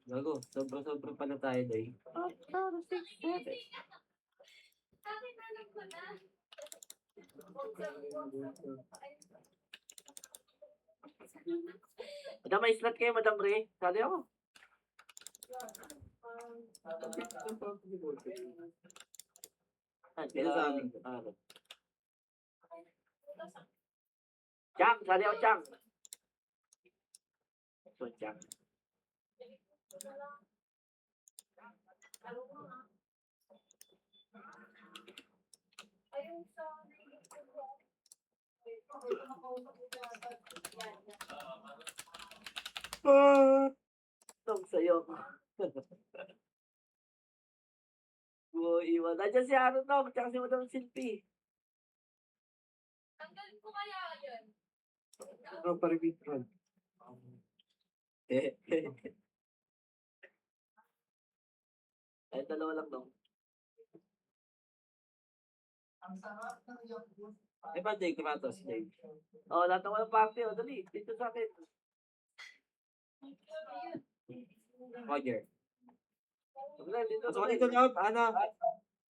Gago, sobra-sobra pa na tayo, day. 6, 7. Madam, may slot kayo, Madam Ray. Sali ako. Dito sa amin. Chang, sali ako, Chang. So, Chang. Tong sa'yo. Iwan. Nandiyan si Aaron Tong, tsaka si Madam Silpi. Tanggalin ko kaya yun. Ano pa rin Vitron? Ay, dalawa lang dong. Eh, ba Jake Kratos, Jake? Oh, lahat ng walang party. Oh, dali. Dito sa akin. Roger. Dali, dito. Pasok ka dito, Lord. Ano?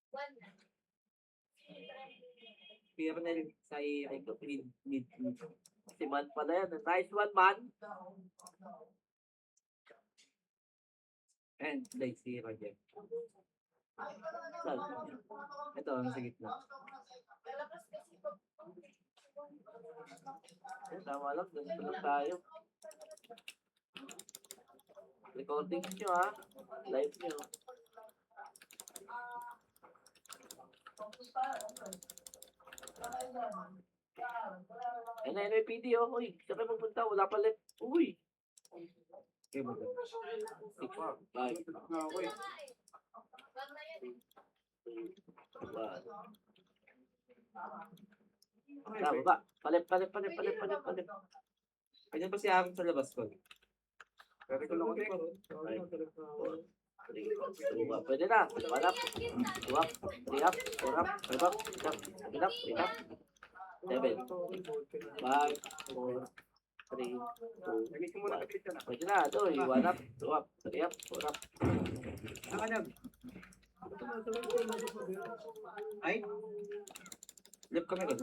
One na. Piernel sa mid. Si Man pala yan. Nice one, Man. And like si Roger. Saan? Ito, nasa gitna. Malakas kasi pag... Tama lang. Ganito lang tayo. Recording nyo, ha? Live nyo. Ayun na, NYPD, oh. Uy, saan kayo magpunta? Wala pa left. Uy. Okay, ba? Bye. Okay. One na yan eh. Bye. Baba. Palip. Ayan pa si Aaron sa labas ko. Pero ko lang ako. Pwede na. Malap. Tuwap. Tiap. Turap. Turap. Tinap. 7. 5. 4. 3. 2. Pwede na. Doy. Walap. Tuwap. Tiap. Turap. Nakanag. Ay? Lip kami ka.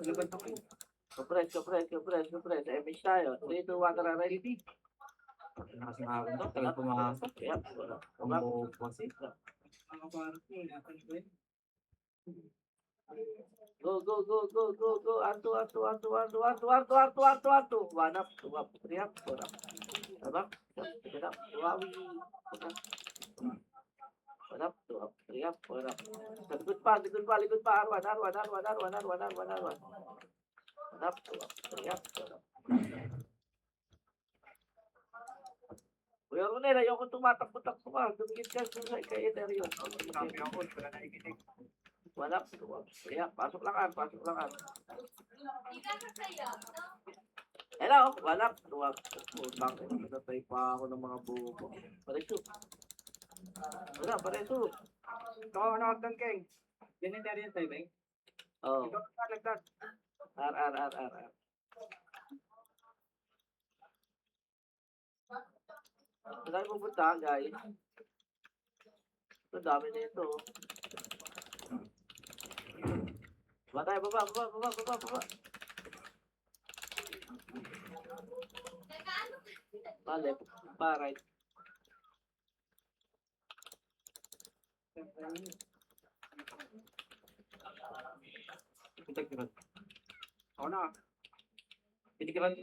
Laban ako. Compress. MH tayo. 3, 2, 1. Tara, ready? Nakasing Aaron to. Tagal pumasok. Tiap. Turap. Ang kasi. Go. Artu. Wanap. Tuwap. Tiap. Turap. Turap. Tinap. Tuwawi. Wanap. Tuwap. Tiap. Turap. Likod pa. Arwan. Wanap. Tuwap. Tiap. Turap. Kuya Ronel, ayoko tumatakbo-takbo ka. Dumikit ka sa kay Ethereum. Wanap. Tuwap. Tiap. Pasok lang. Hindi ka kasaya, no? Hello, wanap. Tuwap. Putang. Natay pa ako ng mga buko. Pareso. Pareso. Ito ako nakagdan, Keng. Yan yung tari yung timing. Oh. Ito ka nagdan. R. Saan tayo pupunta, guys? Ito, dami na ito. Baba tayo, baba. Nagkaano ka? Left, right. Pinagkiran. Ako na. Pinagkiran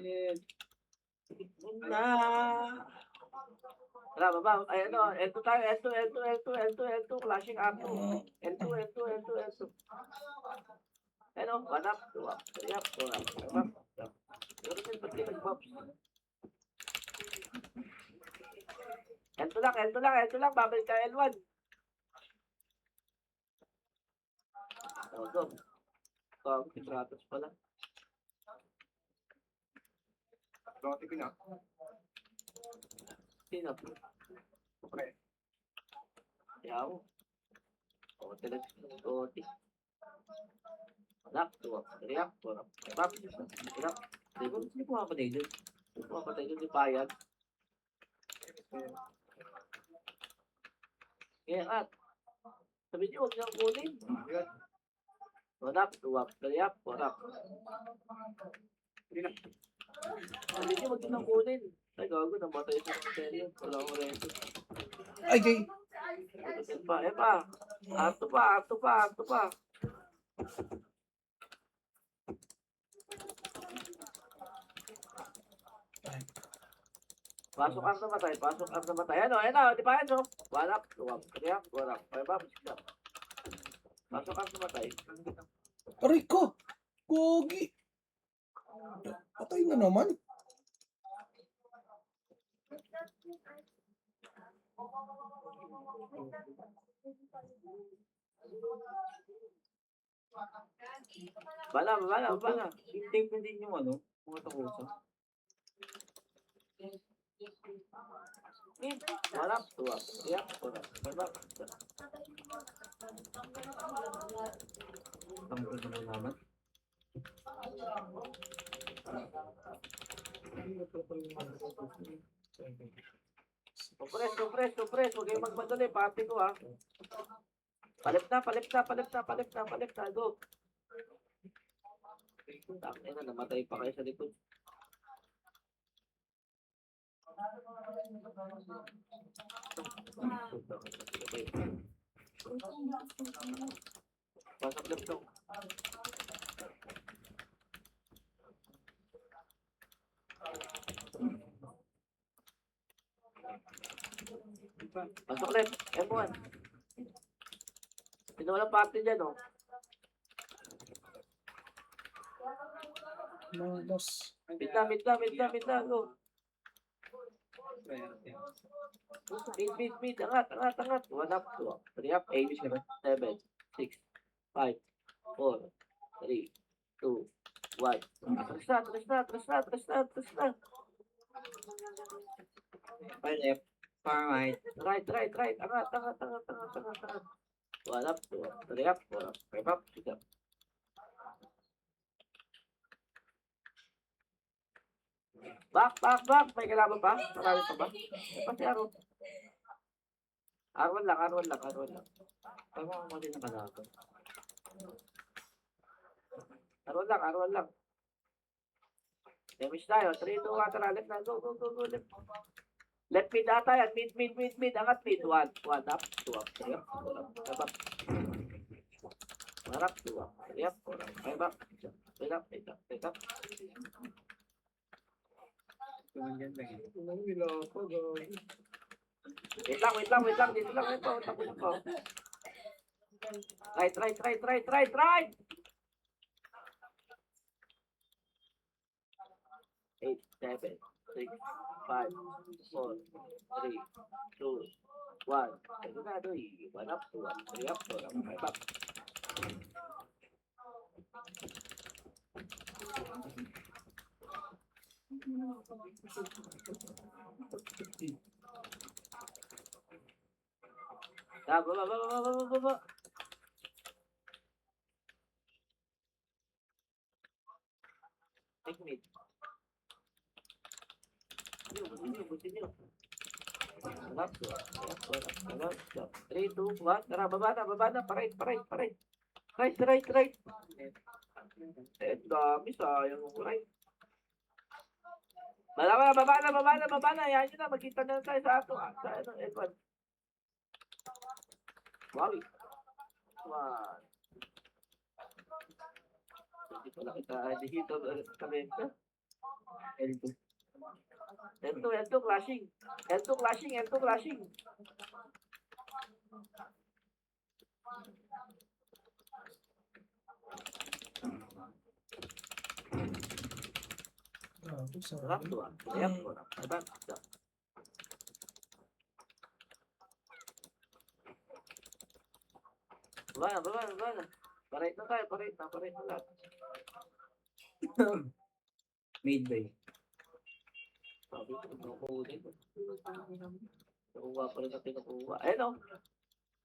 Na. Tara, baba. Ay, ano, L2 tayo. L2. Clashing R2. L2. Ano, wanap. Tuwap. Tiap. Turap. Pero din, ba't kayo nag-pops? L2 lang. Babalik tayo L1. Go. Kitratos pala. Dati ko na. Sino? Okay. Yaw. Oti. Wanap. Tuwap. Tiap. Turap. Turap. Hindi ko mapatay dun. Di bayad. Kaya at. Sabi niyo, huwag niyang kunin. Warap, tuwap, kaya, warap. Sabi niyo, huwag niyang kunin. Ay, gago, namatay sa seryo. Wala akong reto. Ay, kay. Epa. Arto pa. Pasok ang namatay. Ano, di ba ano? Warap, tuwap, kaya, warap. Warap, sikap. Pasok ang namatay. Aray ko! Gogi! Patay na naman. Bala. Tape na din yung ano, mga takusa. Warap, tuwap, kaya, warap. Warap, sikap. Tanggal naman naman. Kompres. Huwag kayong magmadali. Party ko, ha. Palit na. Go. Takay na, namatay pa kayo sa likod. Pasok laptop. Pasok left. M1. Sino walang party dyan, oh? Malas. Mid na. Go. Mid. Angat. 1 up, 2 up. 3 up, 8, 7, 6, 5, 4, 3, 2, 1. Tres na. Far left, far right. Right. Angat. 1 up, 2 up. 3 up, 4 up. 5 up, 6 up. Back. May kalaban pa? Marami pa ba? Pati Arwan. Arwan lang. Tama ako din ng kalaban. Arwan lang. Damage tayo. 3, 2, 1, tara. Left na. Go. Left. Left mid ata yan. Mid. Angat mid. 1 up. 2 up. 3 up. 4 up. 5 up. 1 up. 2 up. 3 up. 4 up. 5 up. 6 up. 8 up. Tuman dyan lang. Wait lang. Dito lang. Ito. Tapos ko. Right. 8, 7, 6, 5, 4, 3, 2, 1. Ito na, doy. 1 up, 2 up, 3 up, 4 up, 5 up. Baba. Take mid. Continue. Sarap. 3, 2, 1. Tara, baba na. Paray. Right. Dami. Sayang mo, right. Baba na. Yan yun na. Magkita na tayo sa ato. Sa Edward. Wawi. One. Hindi pala kita dito kami ka. L2. L2 clashing. Grabe, Sarap sorry. to, ah. Ayan, kurang. Diba? Baba na. Parait na tayo. Lahat. Midway. Sabi ko, nakukunin. Nakuha pa rin natin nakuha. Ayun, oh.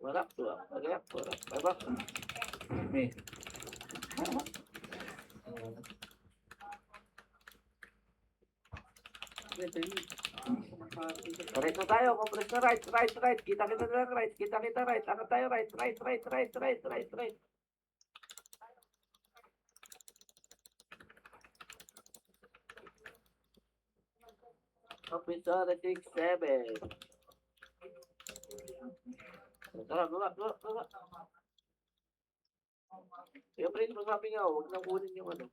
Warap to, ah. Warap. Diba? Mid. Right na tayo, compress na right. Kita na lang right. Kita right. Angat tayo right. Right. Officer 6-7. Tara, baba. Kaya pre, masabi nga, huwag nang kunin yung ano.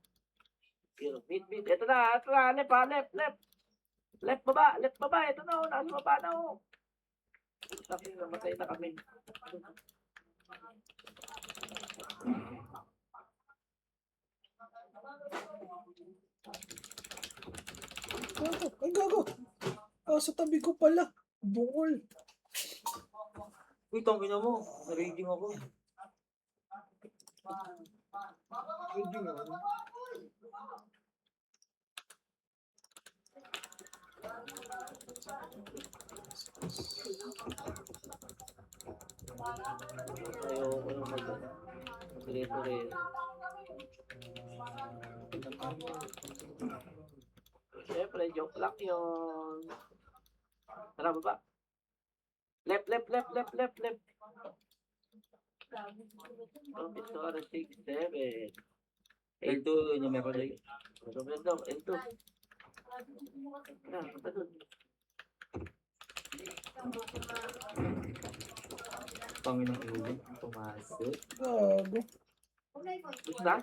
Yun, meet. Ito na, left. Left baba. Ito na, nasa baba na, oh. Sabi, namatay na kami. Gago. Sa tabi ko pala. Bukol. Uy, tangina mo. Naraging ako. Naraging ako. Ayoko nang mag-reto-reto. Siyempre, joke lang yun. Tara, baba. Left. Officer 6-7. L2 yung meron doon. L2. Na, punta dun. Pangin ng ulo. Pumasok. Gago. Gusto na?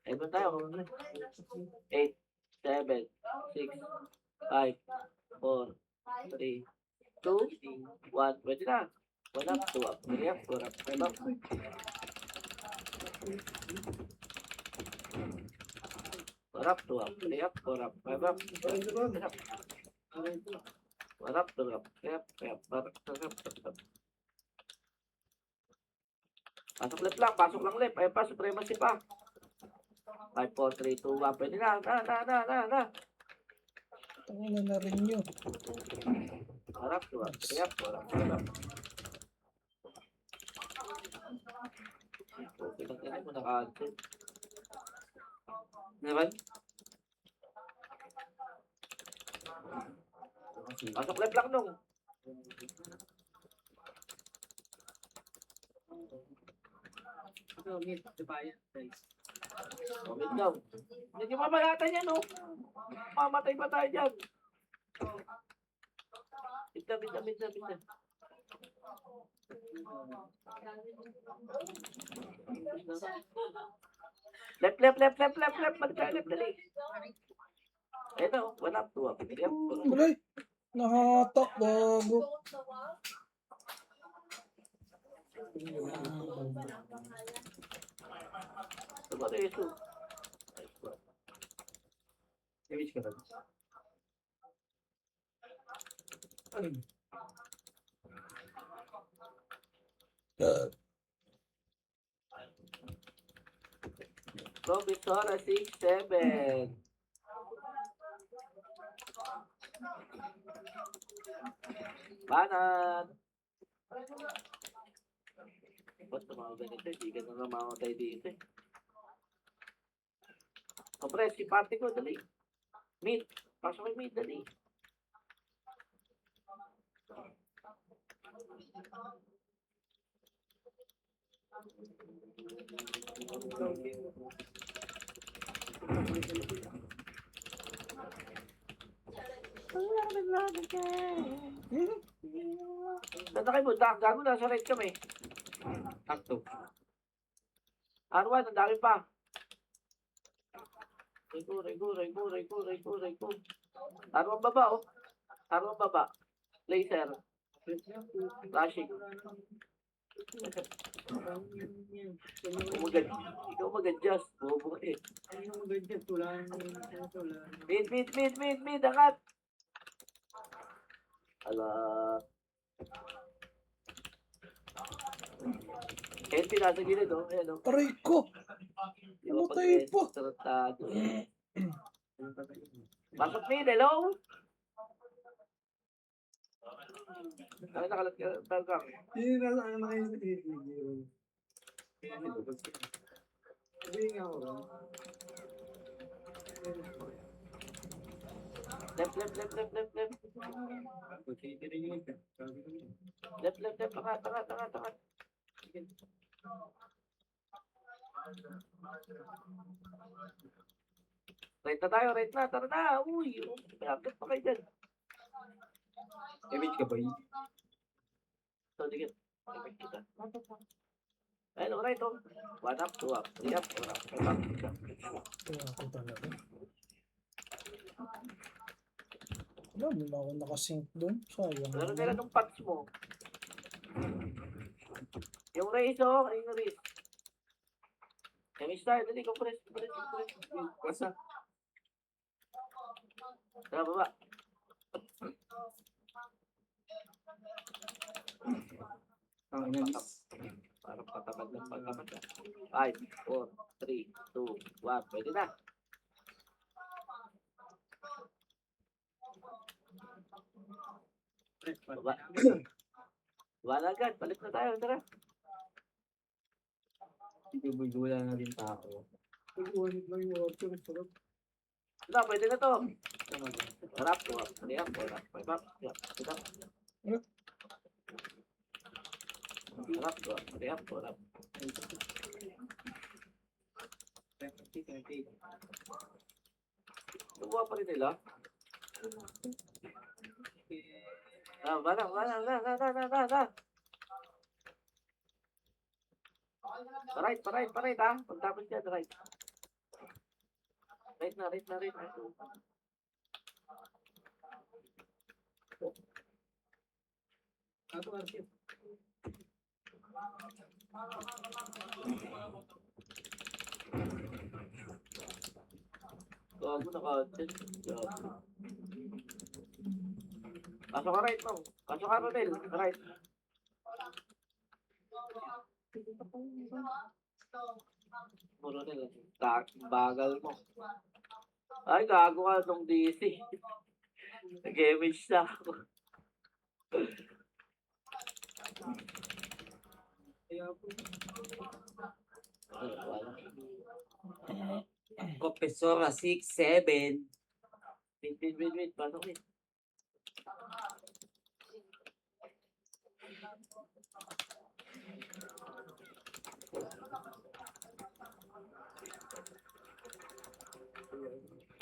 Ayun tayo. 8, 7, 6, 5, 4, 3, 2, 1. Pwede na. 1 up, 2 up, 3 up, 4 up, 5 up. 4 up, 2 up, 3 up, 4 up, 5 up, 6 up. 1 up, 2 up, 3 up, 5 up, 4 up. Pasok lang left. Ayun pa, supremacy pa. 5, 4, 3, 2, 1. Pwede na. Tangina na rin yun. Harap, 2 up, 3 up, 4 up, 5 up. Pinagkain mo naka-answer. Naman? Pasok left lang nung. Comment daw. Hindi nyo mamayatan yan, oh. Mamatay pa tayo dyan. Bita. Left. Balik tayo, left, dali. Ito, 1 up, 2 up, 3 up, 4 up. Kulay. Nahatak. Gago. Ito ba rin ito? Image ka rin. Professor 6-7. Banan. Ba't tumawag ganito? Hindi ka na namamatay dito eh. Kompres, si party ko, dali. Meet. Pasok kay meet, dali. Ganda kayo mo, gago na sa right kami. Akto. Arwan, ang dami pa. Rego. Arwan baba, oh. Arwan baba. Laser. Flashing. Ikaw mag-adjust. Bobo ka eh. Mid. Angat. Ala. NP nasa gilid, oh. Ayan, oh. Aray ko. Di ba pag Namatay pa. tratado? Pasok mid, hello? Ay, nakalat ka, Belgang. Hindi na ano na kayo sa video. Hindi nga ako. Left, left, left, left, left, left. Pagkita rin yun. Sabi ko yun. Left, left, left. Angat. Right na tayo, right na. Tara na. Uy, malapit pa kayo dyan. Image ka ba yun? So, sige. Image kita. Ayun, right, oh. 1 up, 2 up, 3 up, 4 up, 5 up, 6 up. Kaya ako talaga. Wala mo na ako nakasync doon. Sayang. Laro nila nung patch mo. Yung race, oh. Yung race. Image tayo. Dali, compress. Basta. Tara, baba. Ang inalis. Parang patapad lang pagkapat. 5, 4, 3, 2, 1. Pwede na. Baba. Wala agad. Balik na tayo. Tara. Wala na din tao. Wala, pwede na to. Harap, 2 up, 3 up, 4 up, 5 up, 6 up, 6 up. Harap, 2 up, 3 up, 4 up. Lubuha pa rin nila. Wala. Right, ha. Pagtapos dyan, right. Right na. Gago naka-check. Pasok ka right, no? Pasok ka, Rodel. Right. Puro nila. Bagal mo. Ay, gago ka nung DC. Nag-image na ako. Wala. Kopesora 6-7. Wait. Pasok eh.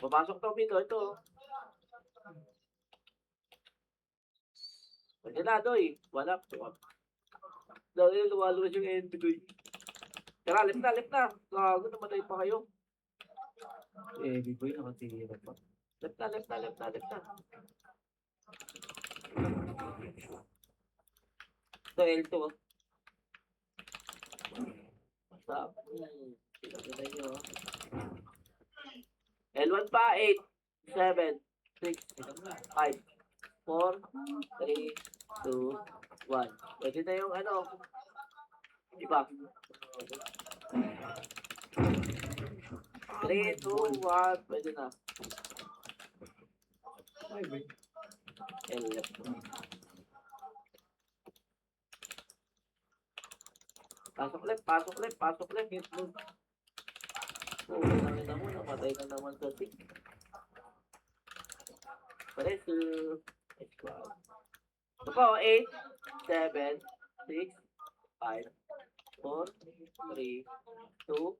Papasok to, Pito. Ito. Pwede na, Doy. Wala. Dahil lumalabas yung end, Doy. Tara, left na. Gago, namatay pa kayo. Boy nakatira pa. Left na. Ito L2. Stop. Pinaganda nyo. L1 pa, 8, 7, 6, 5, 4, 3, 2, 1. Pwede na yung ano. Iba. 3, 2, 1. Pwede na. L left. Pasok left. Nakita mo, namatay na naman sa 6. Pareso. Ito po, 8, 7, 6, 5, 4, 3, 2, 1.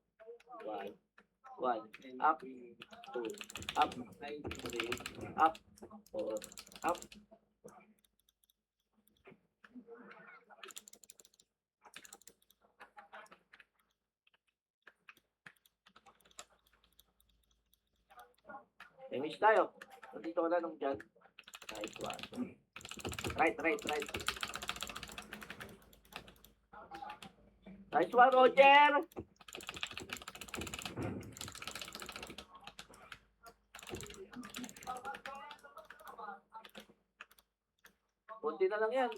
1. Up, 2, up, 3, up, 4, up. Image tayo. Nandito ka na nung dyan. Nice one. Right. Nice one, Roger! Kunti na lang yan.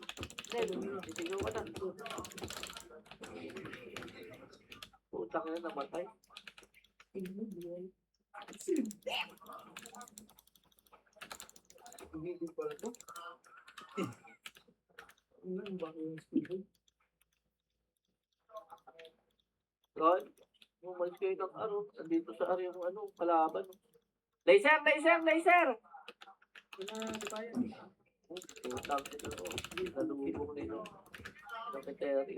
Titigaw ka na. Putang na namatay. Hindi pala to. God, umalis kayo ng ano, nandito sa area yung ano, kalaban. Laser! Utang ito. Nalubong nito. Secretary.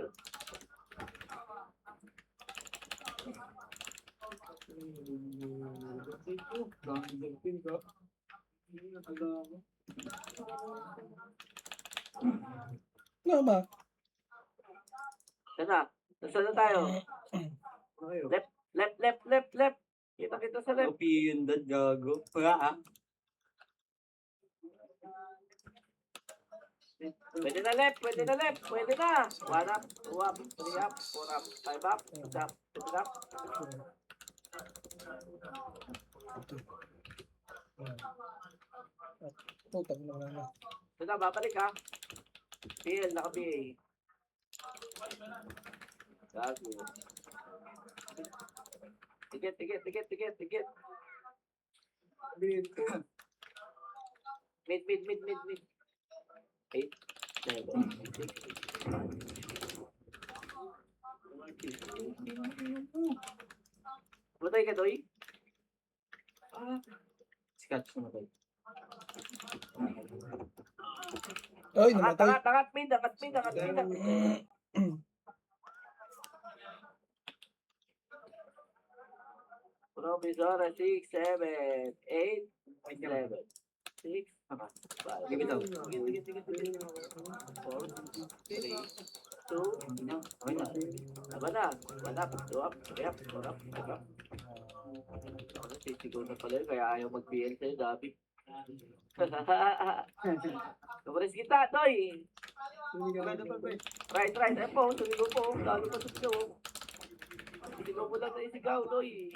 Lama. Yan na. Nasaan na tayo? Left. Kita sa left. OP yun doon, gago. Wala ah. Pwede na left. Pwede na. 1 up, 2 up, 3 up, 4 up, 5 up, 6 up, 7 up. Putang na nga. Ito na, babalik ha. PL, naka-PA. Gago. Tikit. Mid. 8, 7, 6. Butay ka, Doy? Scotch na ba? Ay, namatay. Angat mid. Provisora, 6, 7, 8, 11, 6, 5, Give it out. 4, 3, 2, Okay na. Tama na. 1 up, 2 up, 3 up, 4 up, 5 up. Sisigaw na pala yun, kaya ayaw mag-PL sa'yo, Dabi. Kaparis kita, Toy. Right. Ay po, sumigaw po. Lalo pa sumigaw. Sumigaw mo lang na isigaw, Toy.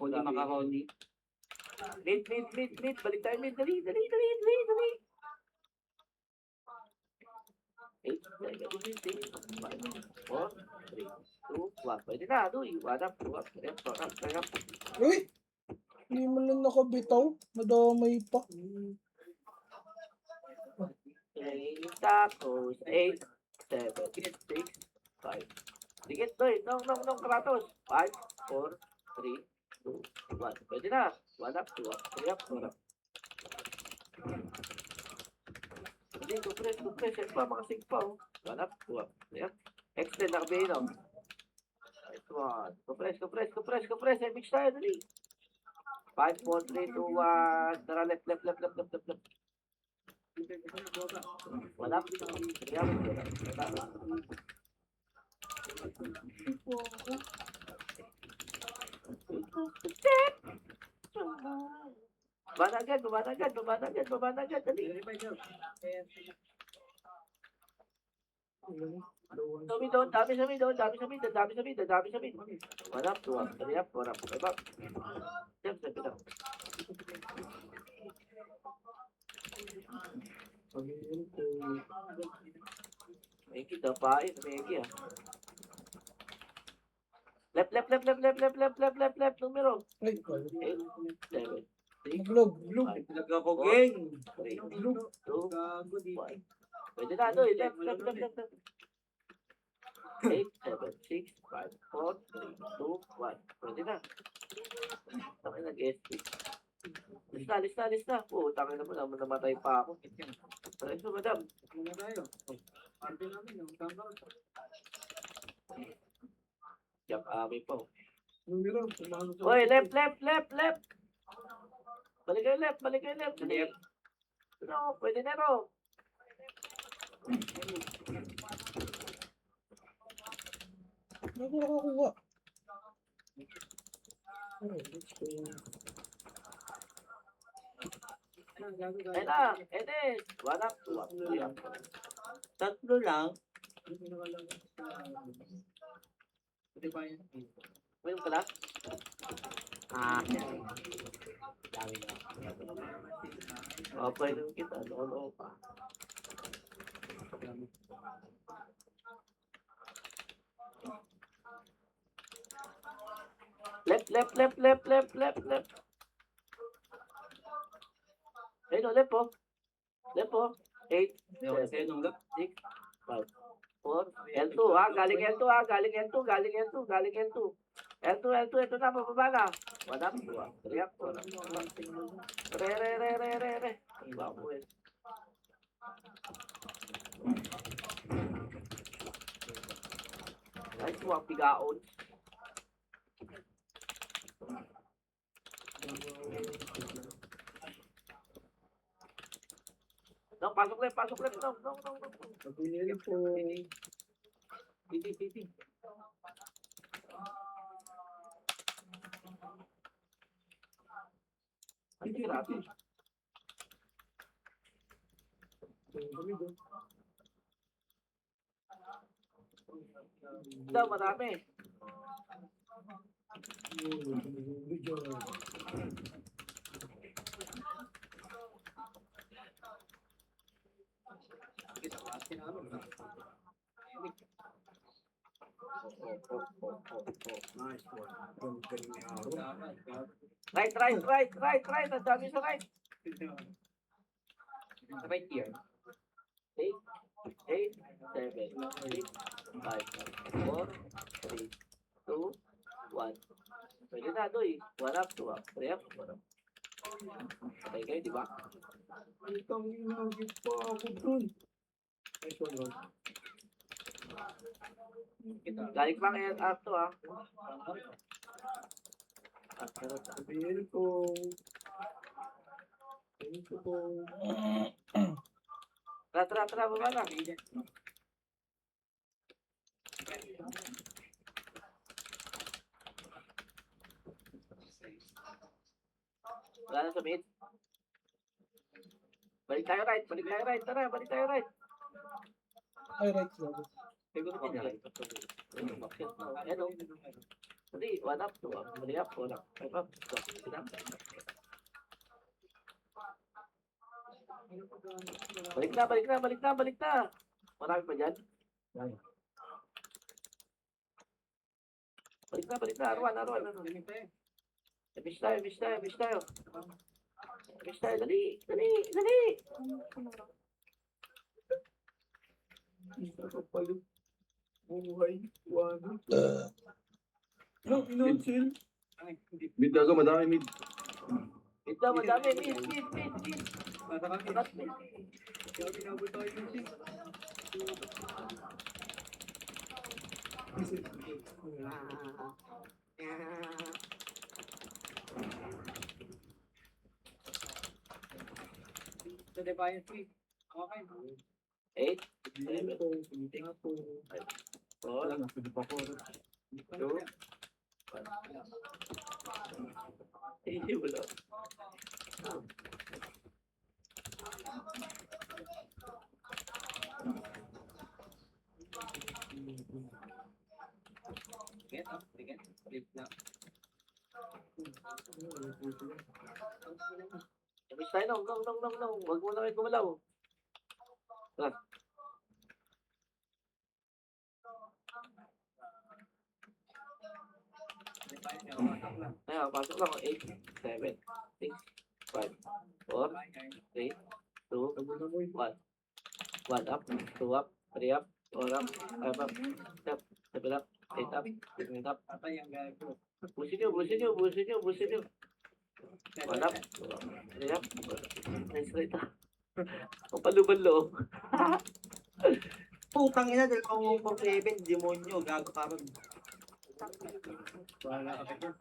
Holy macaroni. Mid. Balik tayo mid. Dali. 8, 7, 6, 5, 4, 3, 2, 1. Pwede na, Toy. 1 up, 2 up, 3 up, 4 up, 5 up. Uy! Hindi mo lang nakabitaw. Nadamay pa. 3 tacos. 8, 7, 6, 5. Dikit, Toy. Nong, Kratos. 5, 4, 3, 2, 1. Pwede na. 1 up, 2 up, 3 up, 4 up. Hindi, compress. Yan pa, mga 6 pa, oh. 1 up, 2 up, 3 up. Extend, nakabihin, oh. Nice one. Compress. Mix tayo, dali. 5, 4, 3, 2, 1. Tara, left. 1 up, 3 up, 4 up. Bumanagan, dali. Dami doon. 1 up, 2 up, 3 up, 4 up, 5 up. Step it up. Meki, dapain. Meki, ah. Left. Numero. Ay, 8, 7, 6, naglog. 5, Talaga ko, gang. 3, 2, 1. Pwede na, Doy. Left. 8, 7, 6, 5, 4, 3, 2, 1. Pwede na. Tangin nag-SP. Lista. Tangin naman, namatay pa ako. Tangin mo, madam. Jump amin pa. Oy, left. Balik kayo left. Dali. No, pwede na ro. Bago nakakuha. Ayun na, Enes. 1 up, 2 up, 3 up. Tatlo lang. Mayroon ka na? Dami na. Okay lang kita. Lolo pa. Left. Ayun o, left po. 8, Ayaw ko sa'yo nung lap. 6, 5, 4, L2 ha, galing L2. L2, ito na, bababa na. One up, two up, three up, four up, Re. Iba mo eh. Nice one, pigaon. No, pasok left. No. Pabili po. Piti. Ay, grabe. Daw, marami. Nice one. Galing ni Aro. Right. Ang dami sa right. Right here. 8, 7, 6, 5, 4, 3, 2, 1. Pwede na, Doy. 1 up, 2 up, 3 up, 4 up. Okay kayo, di ba? Ay, tangin na. Give pa ako dun. Nice one, Ron. Galing pang air up to, ah. Pabili po. Pabili po. Tara, baba na. Wala na sa mid. Balik tayo right. Tara, balik tayo right. Ay, right, Robo. Siguro ko niya. Ano? Hindi, 1 up, 2 up, 3 up, 4 up, 5 up, 6 up, 7 up. Balik na. Marami pa dyan. Balik na. Arwan. Miss tayo. Dali. Nakapalo. Buhay. Wano. No, inonsil. Mid ako, madami mid. Ito, madami. Mid. Mata kami. Takas mid. Kaya pinabot tayo yung team. Sa Defiance Week. Okay. 8, Pabili po. Pabili po. 4, Pwede pa ako. 2, 1. Wala. Get up. Again. Wait lang. Miss tayo, no. Wag mo na kayo gumalaw. Defiance niya. Matak lang. Ayan, pasok lang. 8, 7, 6, 5, 4, 3, 2, Sabi na mo eh. 1. 1 up, 2 up, 3 up, 4 up, 5 up, 6 up, 7 up, 8 up, 9 up. Patay ang gago. Busin nyo. 1 up, 2 up, 3 up, 4 up. Nice right, ah. Ang palubalo. Putang ina, dahil ako 4-7, demonyo, gago ka ron. Wala ka pa dyan.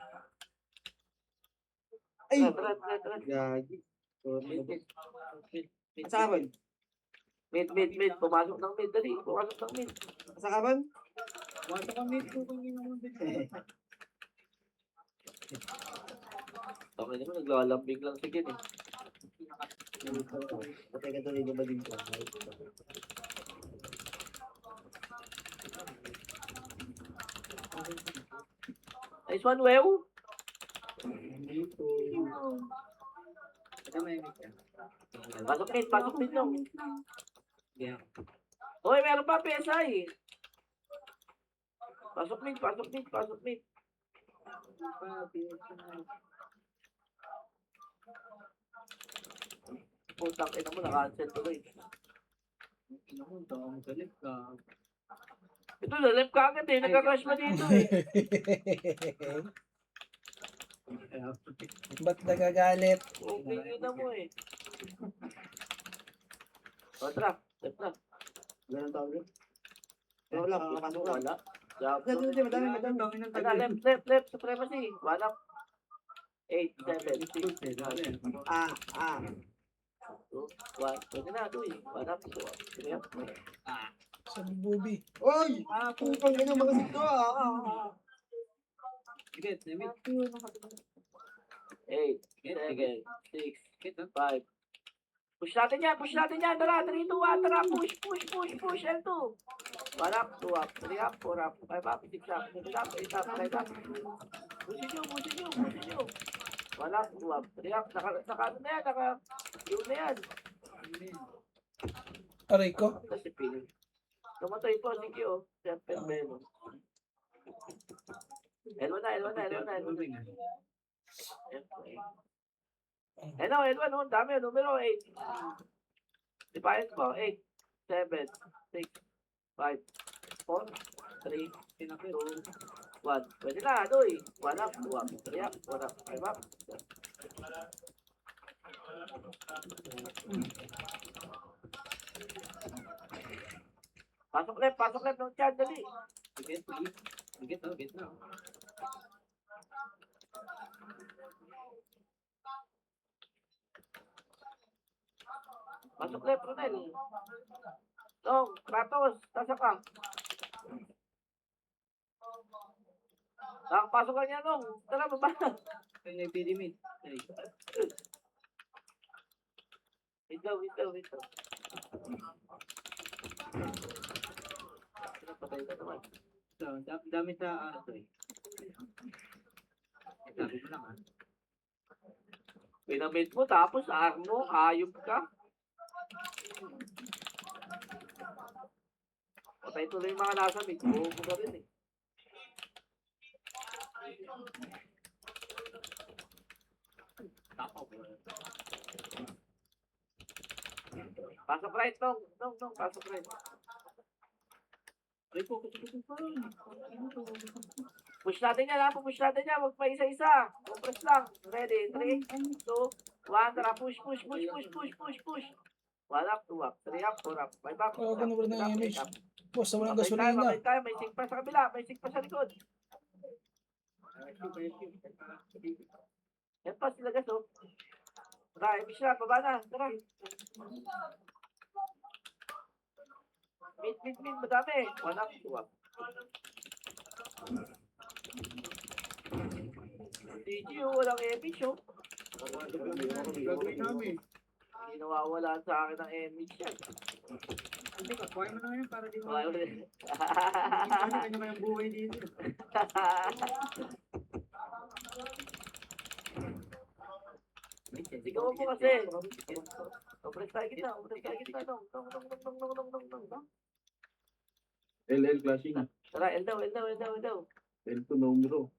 Ay! Tara. Gagi. Sorry. Mid. Sa karon? Mid. Pumasok ng mid, dali. Sa karon? Mata kami ito kung yun naman din. Okay naman, naglalambing lang si Ken, eh. Patay ka tuloy na ba din ko? Nice one, Wew. Pabili po. Ito may mic yan. Pasok mid lang. Yeah. Hoy, meron pa PSI. Pasok mid. Putang ina mo, naka-cancel tuloy. Ino mo, ito ang galit ka. Ito, lalip ka agad eh. Nagka-crash pa dito eh. Ba't nagagalit? Okay, yun na mo eh. O, tara. Left na. Ganun tawag yun. Wala, napasok lang. Wala. Jump. Hindi, madami. Left. Supremacy. 1 up. 8, 7, 6, 5, Ah. 2, 1. Pwede na, 2 eh. 1 up, 2 up. 3 up. Sabi Bobby. Oy! Pupang ganyan mga sito Sige, limit. 8, 7, 6, 5. Push natin yan. Tara, 3, 2, 1. Tara, push. L2. 1 up, 2 up, 3 up, 4 up, 5 up, 6 up, 7 up, 8 up, 9 up. Pusin nyo. 1 up, 2 up, 3 up. Naka ano na yan, yun na yan. Aray ko. Ito si Pin. Tumatay po, si Kyo. Siyempre, meron. L1 na. Hello, L1, oh, dami, numero 8. Defiance po, 8, 7, 6, 5, 4, 3, 2, 1. Pwede na, doy. 1 up, 2 up, 3 up, 4 up, 5 up. Pasok left ng chan, dali. Sige, please. Sige, na. Pasok left, Ronel. Tong, Kratos, tasa ka. Pasok ka niya, Nong. Tara, baba. Ay, nagpidimit. Ay, Wait daw. Patay ka naman. so, dami sa ano eh. Sabi mo lang Pinamit mo, tapos armo, hayop ka. Patay tuloy yung mga nasa mid. Buo mo ka rin eh. Pasok right, Nong. Nong, pasok right. Ay, po. Push natin yan, ha? Push natin yan. Huwag pa isa-isa. Compress lang. Ready? 3, 2, 1. Tara, push. 1 up, 2 up, 3 up, 4 up, 5 up. Kaya ko naman ng image. Boss, walang Okay gasolina. tayo. May sink pa sa kabila. May sink pa sa likod. Yan pa sila gas, oh. Tara, ibig siya. Baba na. Tara. Mid. Madami. 1 up, 2 up. DG, walang image, oh. Gagawin namin. Hindi nawawala sa akin ng image yan. Hindi ka, kuha mo na ngayon para di mo. Wala. Ano kayang buhay dito? Sigaw mo kasi. Compress tayo kita. Nong. LL clashing. Tara, L daw. L2 numero.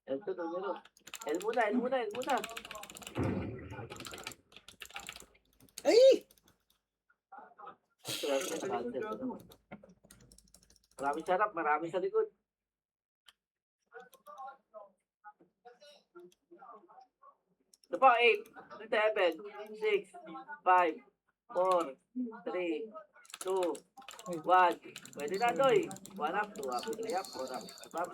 L2 numero. L muna. Ay! Maraming sarap, marami sa likod. Ito po, 8, 7, 6, 5, 4, 3, 2, 1. Pwede na, Doy. 1 up, 2 up, 3 up, 4 up, 5 up.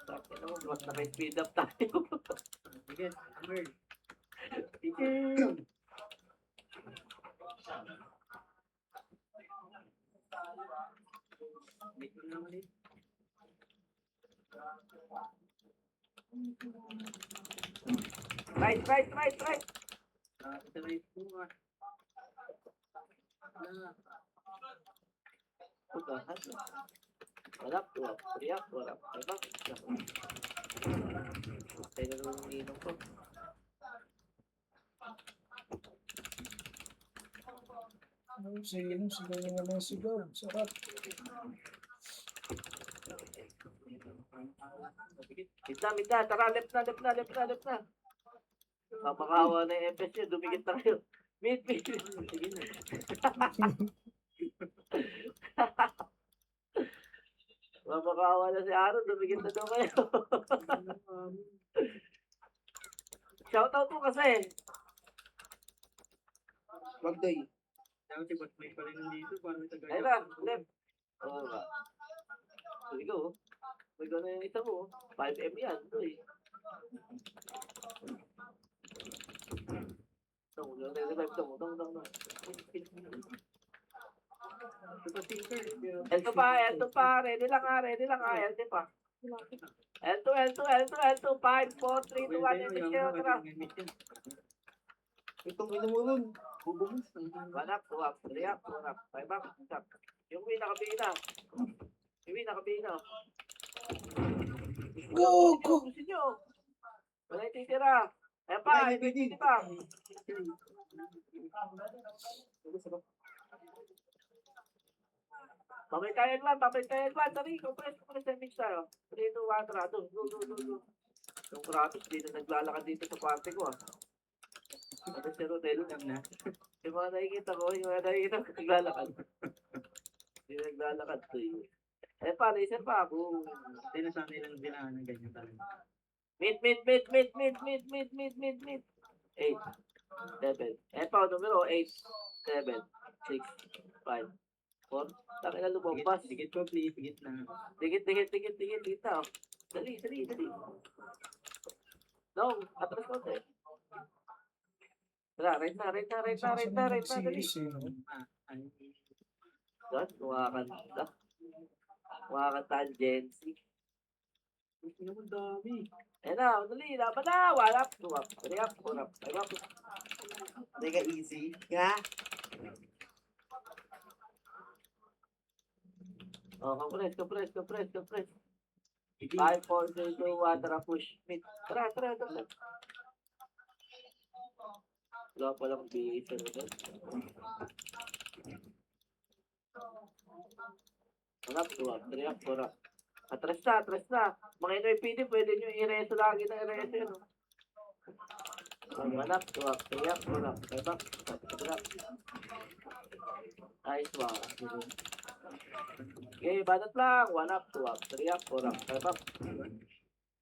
Sabi naman, mas naka-speed up tayo. Sige, Merl. Dito naman eh. Right. Ito na yung bunga. Putahan. 1 up, 2 up, 3 up, 4 up, 5 up. Patay na naman yung inom ko. Sige naman sigaw. Sarap. Minta. Tara, left na. Makahawa na yung FS nyo. Dumikit na kayo. Mid. Sige na. Mapakawa na si Aaron, dumigit na daw kayo. Shoutout mo kasi. Magdoy. Dapat si Batman pa rin nandito para may tagay. Ayun na, left. Oo nga. Sige ko. May gano'n yung isa mo. 5M yan. Ito eh. Tong, revive tong. L2 pa. Ready lang ha. L2 pa. L2. 5, 4, 3, 2, 1. Tara. Itong minumulon. Bubungs. Banap, tuwap. Riyak, tuwap. 5 up. Stop. Yung win nakabina. Gusto nyo. Wala yung titira. Ayan pa. Hindi pa. Pamintayan lang. Tari, compress damage tayo. 3, 2, 1, tara. Go. Yung Kratos, dito naglalakad dito sa party ko ah. Ano si Rodel? Yung mga nakikita ko, naglalakad. Yung naglalakad to eh. Eh pa, laser pa. Boom. Hindi na sana ilang dinaan ng ganyan talaga. Mid. 8, 7. Eh pa, numero 8, 7, 6, 5, 4. Taki na lumabas. Dikit ko, please. Dikit na. Dikit dito. Dali. No, atras ko. Tara, right na. Dali. God, kuha ka tangency. Ang dami. Eh na, dali, laban na. Walap. Riyak. Mega easy. Nga. Oh, compress. 5, 4, 3, 2, 1, tara, push. Mid. Tara. Wala pa lang bihis. Hanap, 2, 3, 4. Atras na. Mga NYPD, pwede nyo i-reso lagi na i-reso yun. Hanap, 2, 3, 4. Nice one. Okay, banat lang. 1 up, 2 up, 3 up, 4 up, 5 up.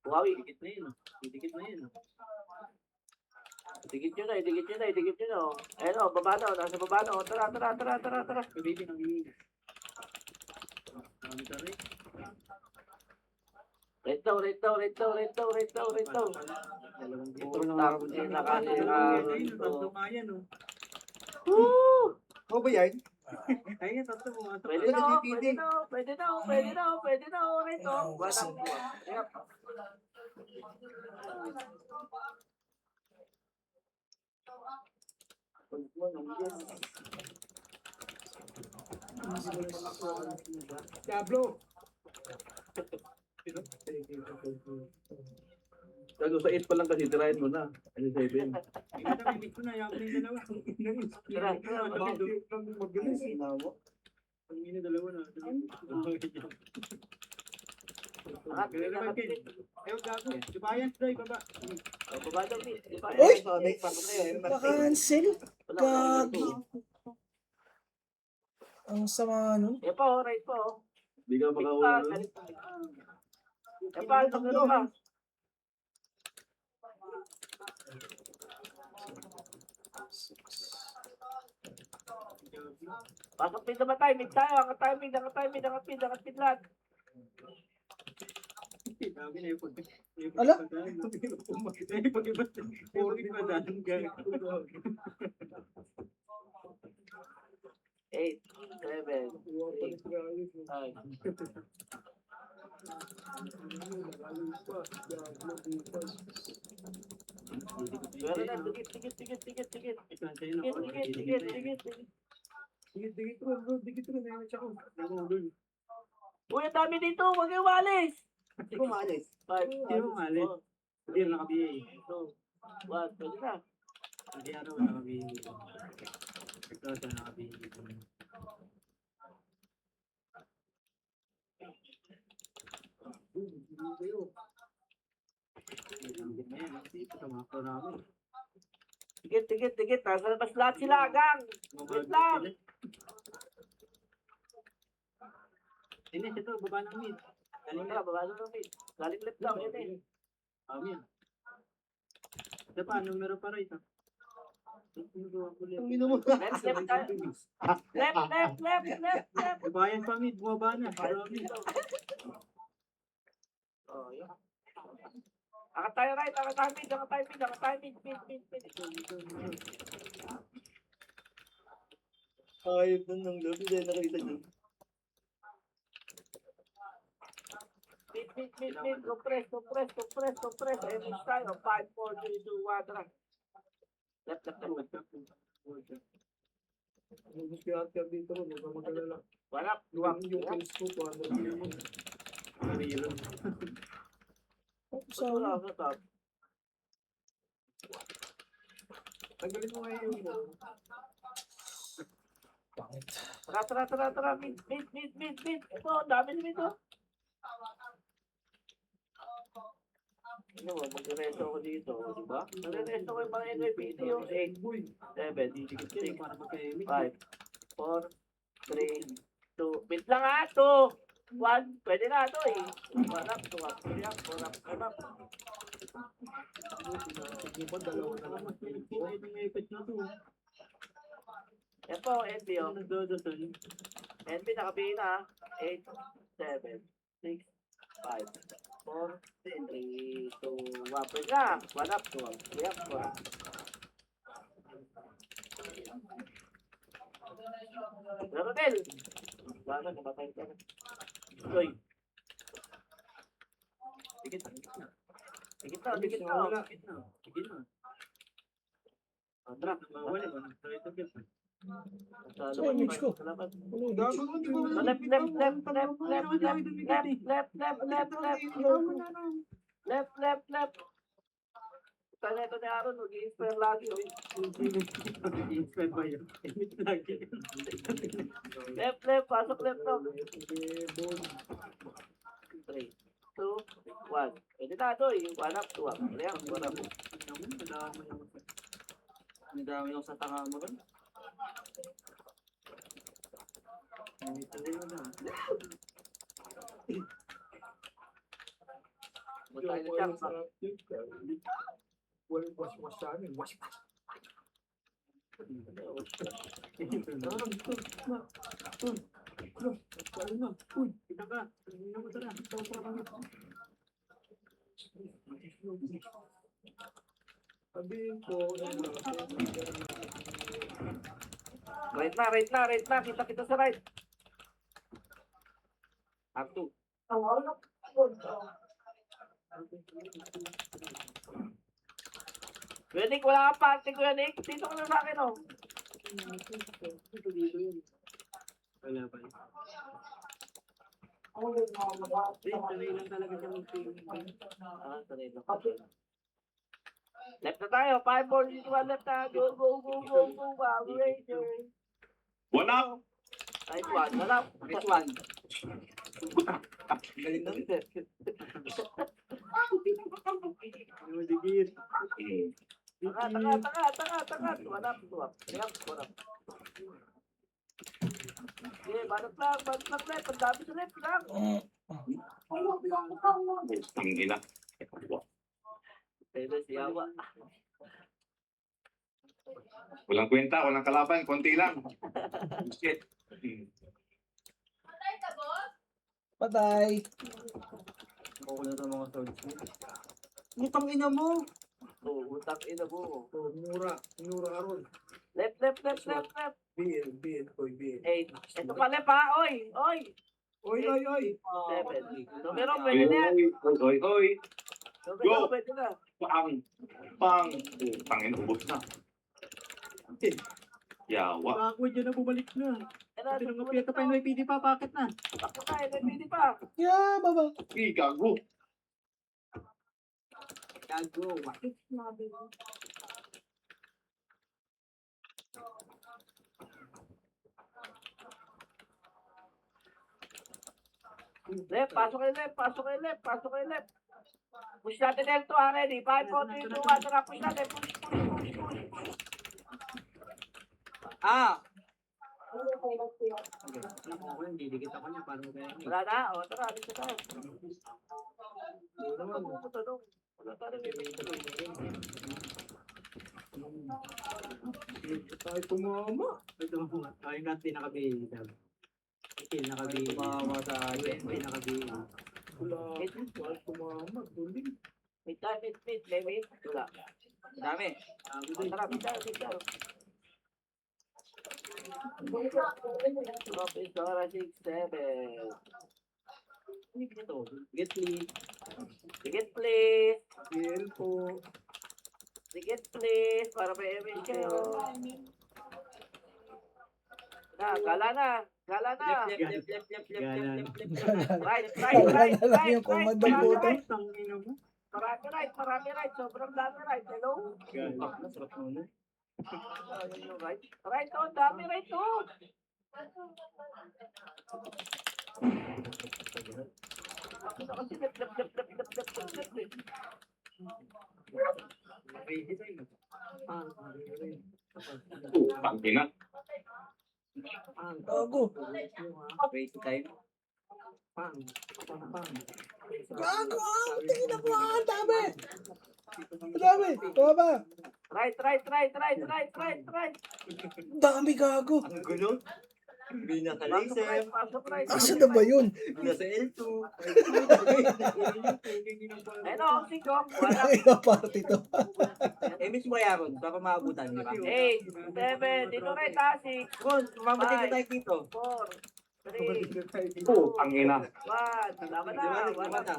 Buhawi. Dikit na yun. Dikit na yun. Idikit nyo na. Ayun o, baba na. Nasa baba na. Tara. Baby, nangihig. Ang taray. Right now. Dalawang dito. Putang ina kasi Ayun, tatlo nga yan, oh. Woo! Ako ba yan? Ayun, tatlo mga tatlo. Pwede na. Right o. 1 up, 2 up, 3 up. Diablo! Gago sa 8 pa lang kasi, tirahin mo na. Ano 7? Tingnan na, may ko na. Yaman na yung dalawa. Tara. Mabilis. Inawa. Ang ina, dalawa na. Ayun, gago. Dibayan, Troy, baba. Baba daw, Mid. Uy! Sonic pa ko na yun. Naka-cancel. Wala. Gagi. Ang sama nun. Yan pa, right po. Hindi ka makahula nun. Yan pa, numero ka. Pasok mid naman tayo, mid tayo. Angat tayo, mid lang. Sabi na yung pag... Ala? Yung pag-ibatan ka. 8, 7, 6, 5. Pero na, tigit. Ito, antayin ako. Tigit. Dikit rin. Ayun, tsaka. Nangulol. Uy, ang dami dito. Huwag kayo walis. Hindi ko maalis. 5, Sino umalis? Hindi, naka-BA. 2, 1. Pwede na. Hindi, ano, naka-BA. Ito, naka-BA. Tigit. Nasa labas lahat sila, gang. Wait lang. Ines, ito, baba ng mid. Galing ka, baba na mid. Galing left lang, yun eh. Amin. Ito pa, numero pa rin. Ang ina mo. Left, left tayo. Left. Bayan pa mid, bumaba na. Marami. Oh, yun. Angat tayo right, angat tayo mid. Ayop nun ng loob. Hindi nakita niyo. Mid. Compress. Ayun, miss tayo. 5, 4, 3, 2, 1, tara. Left. Nagos kaya at dito ron. Huwag kang mag-alala. Wala. Luwag. Yung kills ko, paano hindi mo. Sa Wala. Wala. Tagalin mo ngayon mo. pangit. Tara. Mid. Ito, dami na mid, oh. Ano mo, mag-resto ako dito, di ba? Mag-resto ko yung mga NYPD, yung 8, 7, 6, 5, 4, 3, 2, mid lang ha, 2, 1, pwede na ito eh. 1 up, 2 up, 3 up, 4 up, 5 up. Sige pa, dalawa na lang. Yan po, NB, oh. NB, nakabili na, 8, 7, 6, 5, 4, 3, 2, 1, pwede na. 1 up, 2 up, 3 up, 4 up. Rodel! Wala, namatay ka na. Uy! Dikit na. Tara, Mawali ba? Saan yung mix ko? Salamat. Gago mo, di ba? Left. Sana ito ni Aaron, mag-i-inspire lagi. Inspired ba yun? Lagi. Left, pasok left to. 3, 2, 1. Pwede na ito, yung 1 up, 2 up. 3 up, 4 up. Ang dami yung sa tanga mo rin. Punta tayo ng jump, ha? Was sa amin. Was. Kita ka. Tingnan mo tara. Sabihin ko, Right na. Kita sa right. Up 2. Kuyanik, wala kang party, Kuyanik. Dito ka na sa akin, oh. Wala pa. Sanay lang talaga siya mag-tingin. Sanay lang. Left na tayo. 5, 4, 3, 2, 1, left na. Go. Wow, Ranger. 1 up! Nice one. Wala. Next one. galing na. Yung digit. Tanga. Wala. Kaya, wala. Okay, banat lang, left. Ang dami sa left lang. Tangina. Pwede si Yawa. Walang kwenta, walang kalaban, konti lang. Shit. Patay ka, boss? Patay. Ako na sa mga swords mo. Utang ina mo! Oh, utang ina mo. Oh, mura aron. Left. BN, koy, BN. 8. Ito pa left ha, oy. Oy. 7. Numero, pwede na yan. Oy. Numero, Go. pwede na. Pang. Tangin, ubos na. Yawa. Backward yun na bumalik na. Ano, Pinangapiyata pa yung IPD pa, bakit na? Bakit na, NPD pa. Yeah, baba. Gago. Gago. Left, pasok kayo left. Push natin L2 ha, ready? 5, 4, 3, 2, 1, tara, push natin, push. Alam ko, didikit ako niya. Paano kaya? Wala na? O, tara, alis na tayo. Wala pa po tanong. Wala tayo Tayo tumama. Ito mo. Ay, natin nakabihil. Ito nakabihil. Tumama sa akin. Ito nakabihil. Wala. Tayo tumama. Tuling. Mid tayo, mid. May mid. Wala. Dami. O, tara, mid tayo. Office Dora 6-7. Get please. Ticket please. PL po. Ticket please. Para may image kayo. Gala na. Right. Wala na lang yung komandang buto. Marami right. Sobrang dami right. Hello? Sarap muna. Right to. Dami right to. Kasi lep. Pangina. Gago. Crazy time. Gago. Tingin ako. Ang dami. Ang dami. Baba. Right. Dami gago. Ang gulo. Hindi na Pasok right. Asa na ba yun? Nasa L2. Ayun o, Sigong. Wala. Ay, na party to. Miss mo kaya ron, para maabutan, di ba? 8, 7, dito right ha, 6, Ron, mamamatay na tayo dito. 4, 3, Pangina. 1. Tama na. Tama na.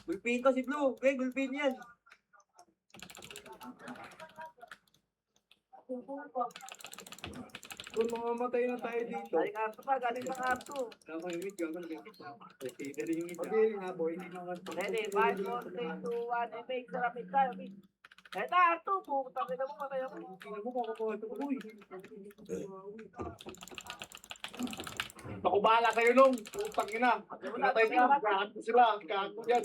Gulpin ko si Blue. Okay, gulpin yan. Kung mamamatay na tayo dito. Galing Arto pa, galing pang Arto. Okay nga boy. Hindi naman. Ready, 5, 4, 3, 2, 1, and make sarapit tayo. Eto Arto, putang ina mo, patay ako. Tingnan mo kakakuha ito. Uy. Ako bahala kayo nung. Putang ina. Pinatay ko. Kago sila. Kago yan.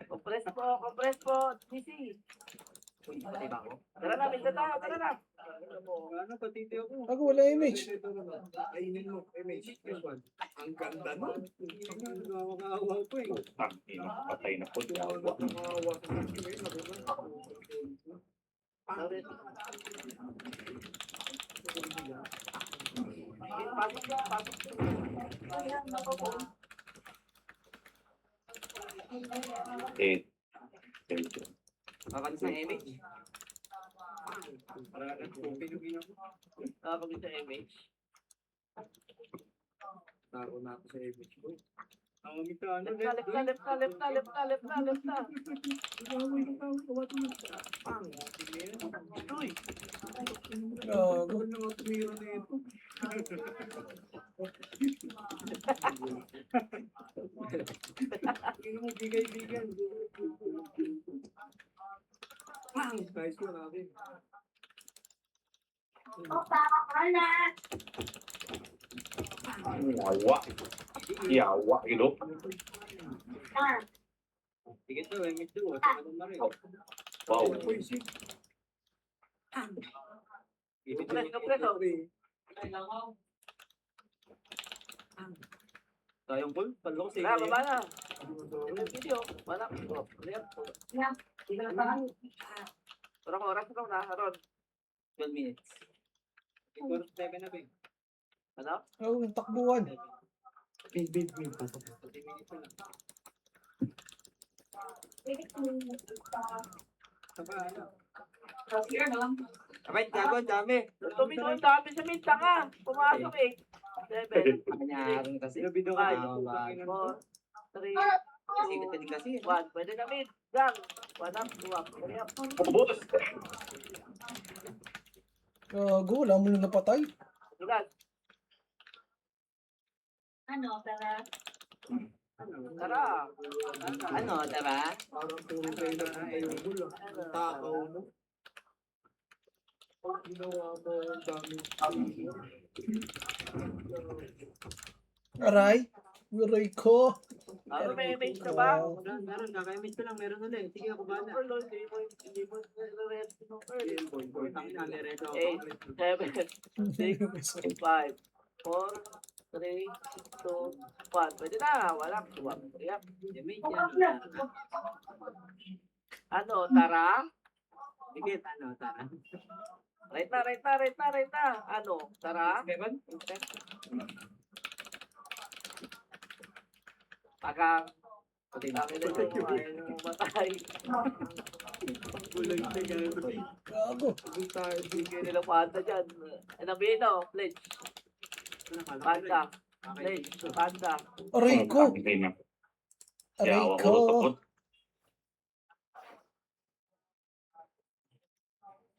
Compress po, DC. Patay ba ako? Tara na, minta tayo, tara na. Ano patiti ako? Gago, wala image. Ayinin mo. Image. Ang ganda no? Nakakawa ko eh. Pangina. Patay na po. Nakakawa ko. Eh. Kakalis ng image. Nakapagod sa image. Taro na ako sa image ko. Ang umita ano. Left na. Uy, Gago. Ano nga tumira na ito? Tingnan mo, bigay-bigan. Nice one, Akin. Yawa. Yawa. Ilo. Sige to, image to. Ano na rin. Wow. Uy, si. compress, oh. Tayong full, palok si Tara, baba na. Yung video, wala. Parang oras lang na, Ron. 12 minutes. Ikaw, 7 na ba eh? Ano? Gago, yung takbuhan. Big. Pasok. 30 minutes na. Saka ano? Abay, gago, dami. Tumino, dami sa minta ka. Pumasok eh. 7, Kanyarin kasi. Labido ka. Five, 4, 3, Kasi ka din kasi. 1. Pwede na mid. Gang. 1 up, 2 up. Hurry up. Ubus. Gago, wala mo na napatay. Lugan. Tara. Tara. Ano, diba? Parang puro trailer na ayubol ah. Ang takaw mo. Pag ginawa mo, ang dami. Aray. Aray ko. Ano, may image ka ba? Meron, kaka-image ko lang, meron ulit. Sige, ako bala. Hindi mo nare-rest mo, Earl. Tangin na, nireto ako. 8, 7, 6, 5, 4, 3, 2, 1. Pwede na, wala. Tuwag. Yep. Image yan. Ano, tara? Sige, tara. Right na. Ano, tara? Tagang. Pati namin na yung ayaw nyo matay. Bulag na gago. Gago. Sige nila panda dyan. Ano, Bino? Pledge. Panda. Pledge. Panda. Aray ko. Aray ko.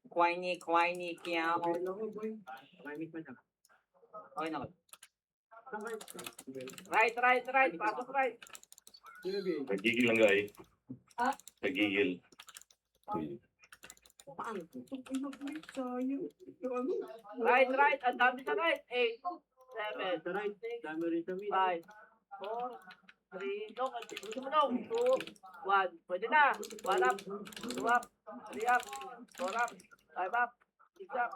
Kwiny, kiyaw. Image mo na. Okay na. Right. Pasok right. Nagigil lang guys. Nagigil. Right. Ang dami sa right. 8, 7, Sa right, dami rin sa mid. 5, 4, 3, no, gusto mo no, 2, 1, pwede na, 1 up, 2 up, 3 up, 4 up, 5 up, 6 up,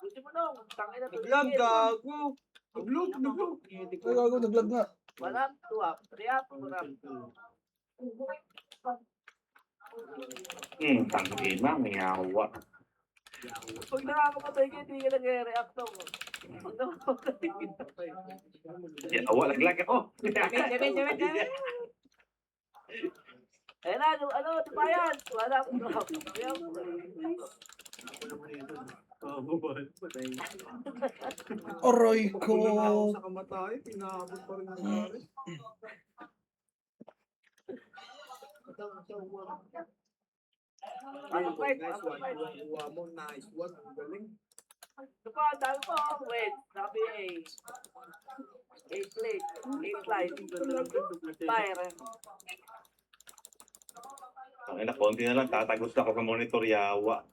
gusto mo no, tangin na to, Gago. Naglog. Ay, gago. Naglag nga. 1 up, 2 up, 3 up, 4 up, Tangin na, may awa. pag nakakamatay ka, hindi ka nag-react to, pag nakakamatay ka, Awa, laglag ako. Damage. ayun na, ano, tumayan, 1 up, 2 up, 3 up, Patay. Aray ko. Sa kamatay, pinaabot pa rin ang pare. Pasok right, Nice pasok one. right. Kuha mo, nice one. Ang galing. Ito pa, dami po. Wait, sabi A. 8 plate, 8 light, fire. Tangin na, konti na lang. Tatagos na ako sa monitor, yawa.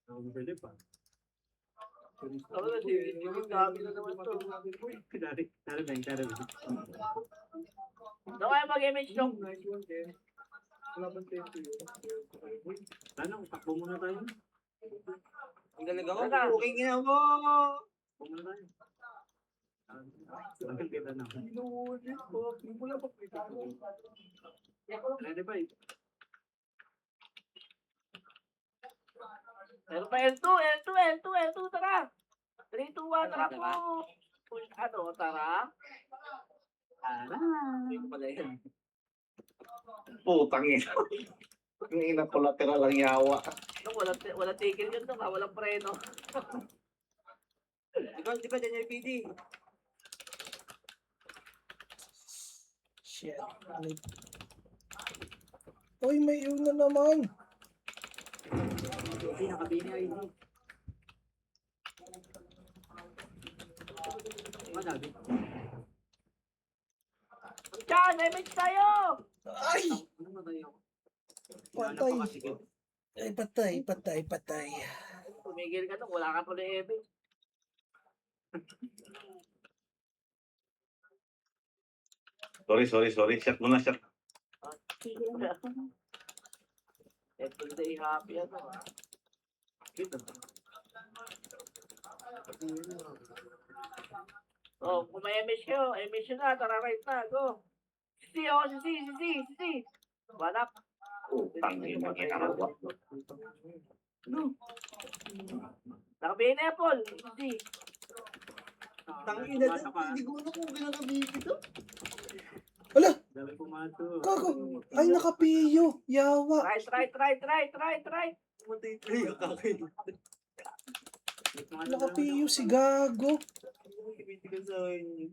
Pwede pa. Ako na, yung dami na naman to. Tara lang. Ano kaya mag-image nung? Nice one, Ken. Wala bang tempo yun? Tanong, takbo muna tayo. Ang galing ako. Tara. Okay nga mo. Takbo muna tayo. Kita na. Inuulit ko. Hindi mo lang pakita ko. Ready ba? Pero pa L2, tara. 3, 2, 1, tara po. Ano, tara? Hindi ko pala yan. Putang ina. Ang ina, collateral ang yawa. Ano, walang tigil yun, walang preno. Di ba dyan yung PD? Shit. Uy, may yun na naman. Nakabini ID. Madami. Diyan, image tayo! Ay! Ano ba tayo? Patay. Ay, patay. Tumigil ka nung, wala ka tuloy image. Sorry. Shot mo na, shot. Everyday happy ano. Oh, kung may image kayo, image na, tara right na, go. Si. Walak. Putang ina, ang yawa. Nakabihin na yan, Paul. Si. Tangin na to. Hindi ko na kung ginagabigit to. Ala, Dami pumato. gago. Ay, nakapiyo. Yawa. Right. Matay tayo kakin. Nakapiyo si gago. Hindi ka sa akin.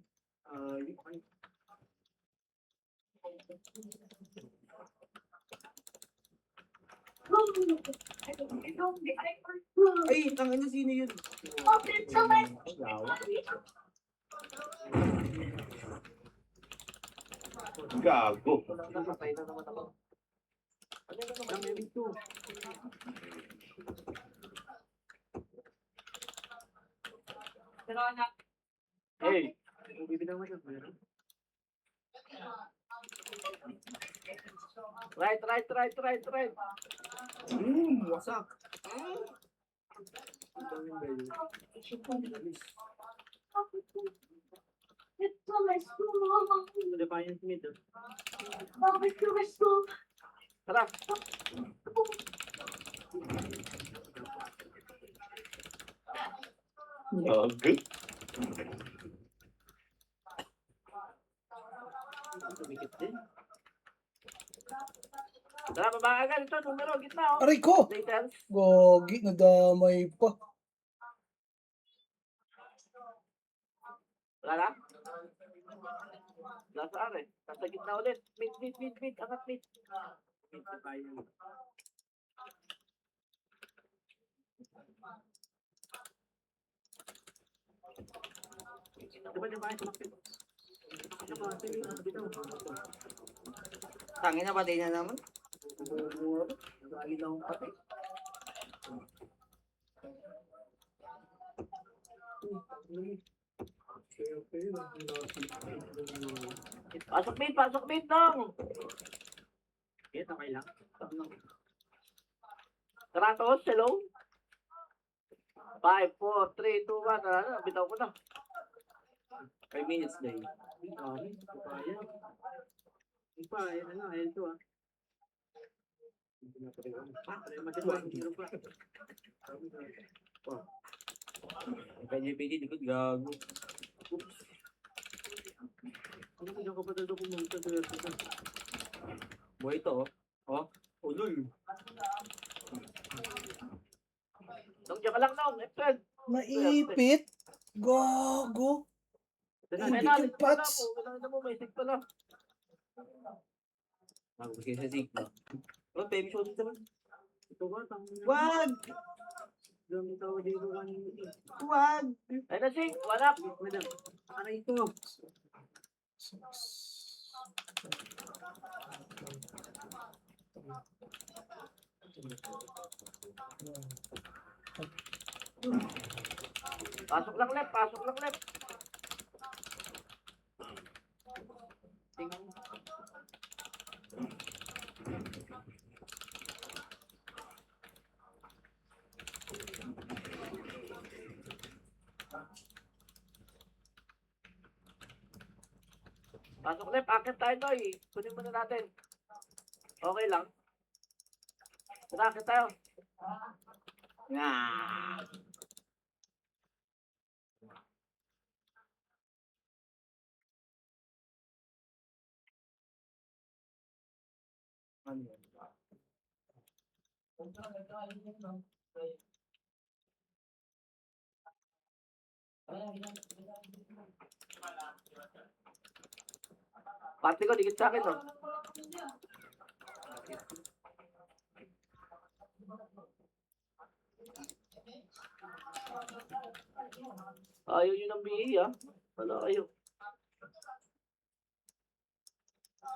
Ay, tangin na sino yun? Gago. Nakatay na naman ako. Ano na naman? Hey, Right. Wasak. Ito, let's go. Defiant mid. Bakit ka gusto? Tara. Good. Tumikit din. Tara, baba agad. Ito, numero, gitna, oh. Aray ko! Later. Gogi, nadamay pa. Wala na? Nasa are. Nasa gitna ulit. Mid. Angat mid. Defiant. Diba defiant tumakit? Tangin na patay na naman. Lagi na akong pati. Pasok mid, nong! Yes, okay lang. Kratos, hello? 5, 4, 3, 2, 1. Ano, bitaw ko na. 5 minutes na yun. Defiant. Ipa, ayun na, ayun to ah. Ay, matiwag, meron pa. PJ, likod gago. Ano ko yung kapatid ko pumunta sa Vertical? Buhay ito, oh. Ulul. Nong, diyan ka lang, nong. F12. Naipit. Gago. Hindi Penal, yung pats. Kailangan mo, may sig pala. Bago kasi sa sigma. Oh, baby show dito naman. Ito ba? Tangin na. Wag! Gamit ako dito kanina. Wag! Ay na, sig. Wala. Madam, ano ito? Pasok lang left. Pasok left, akit tayo to eh. Kunin muna natin. Okay lang. Tara, akit tayo. Nga! Ano yun? Party ko, dikit sa akin oh. Ayaw yun ng BA ah. Wala kayo.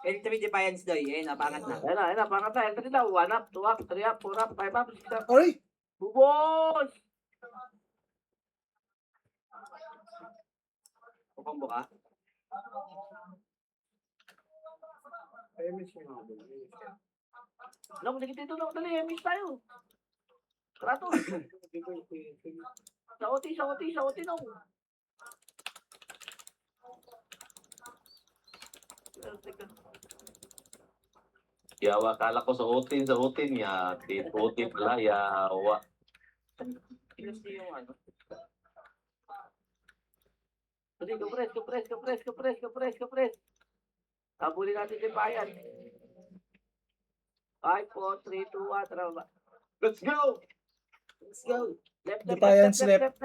Ultimate Defiance Doy. Ayun, napangat na. Ayun na, pangat na. Enter nila. 1 up, 2 up, 3 up, 4 up, 5 up, 6 up. Aray! Bubos! Kupang buka. Ay, miss yung mga boy. Nung, dikit dito nung dali. Miss tayo. Kratos. Sa OT nung. Yawa, kala ko sa utin ya. Utin pala, yawa. Kasi yung ano. Sige, compress. Habulin natin yung bayan. 5, 4, 3, 2, 1, tara ba? Let's go! Let's go! Left. Defiance left.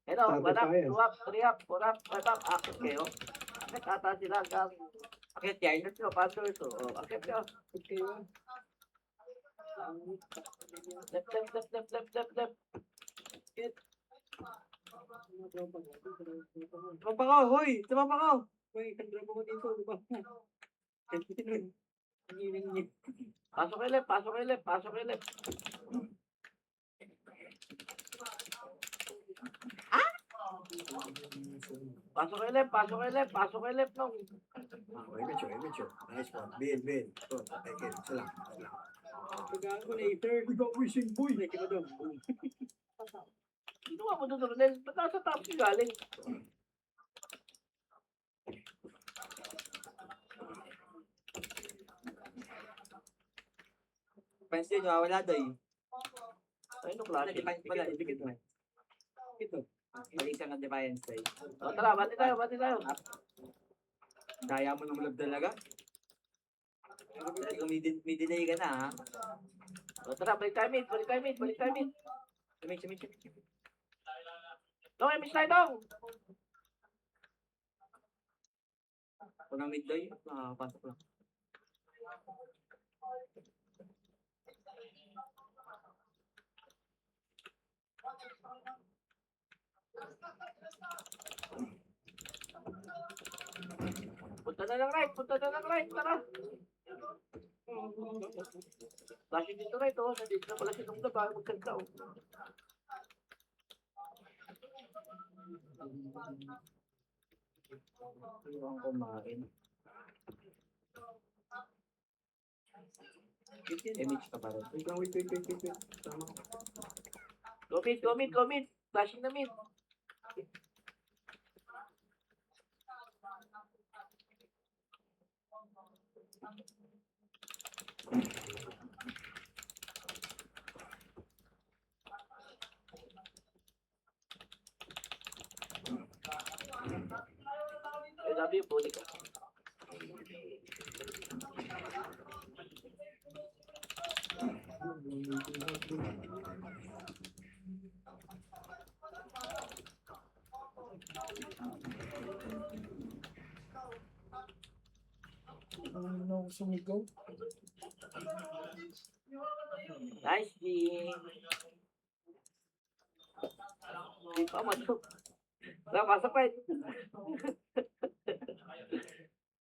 Hello, Ah, 1 up, Defiance. 2 up, 3 up, 4 up, 5 up. Akit kayo. Akit ata sila hanggang. Akit yan. Akit nyo, paso ito. Akit nyo. Left. Tumapa ko, hoy! Tumapa ko! Uy, kandra ko dito, di ba? Pasok kayo left. Pasok kay left, pasok kay left, pasok kay left nung. Image. Nice one. Bin. Oh, okay, isa lang. Pagkaan ko later. Ikaw wishing boy. Nakita mo doon. Ginawa mo doon, Ronel. Ba't nasa top si galing? Fans din, wala doy. Ay, no klase. Defiance pala, dikit mo. Ito. Mali siya ng Defiance day. O, tara, bati tayo, bati tayo. Daya mo lumulog talaga. Talagang may delay ka na ha. O, tara, balik tayo mid, balik tayo mid, balik tayo mid. Sumit. Dong, miss tayo, Dong. Kung ang mid doy, pasok lang. Punta na ng right, tara. Flashing dito right, oh. Nandito na pala si Dong Daba, magkanta, oh. Iwan kumain. Image ka pa rin. Wait. Tama. Go mid. Flashing na mid. I love you, bully ka. Ano ako sumigaw? Nice, G. Di pa, masok. Tara, pasok pa.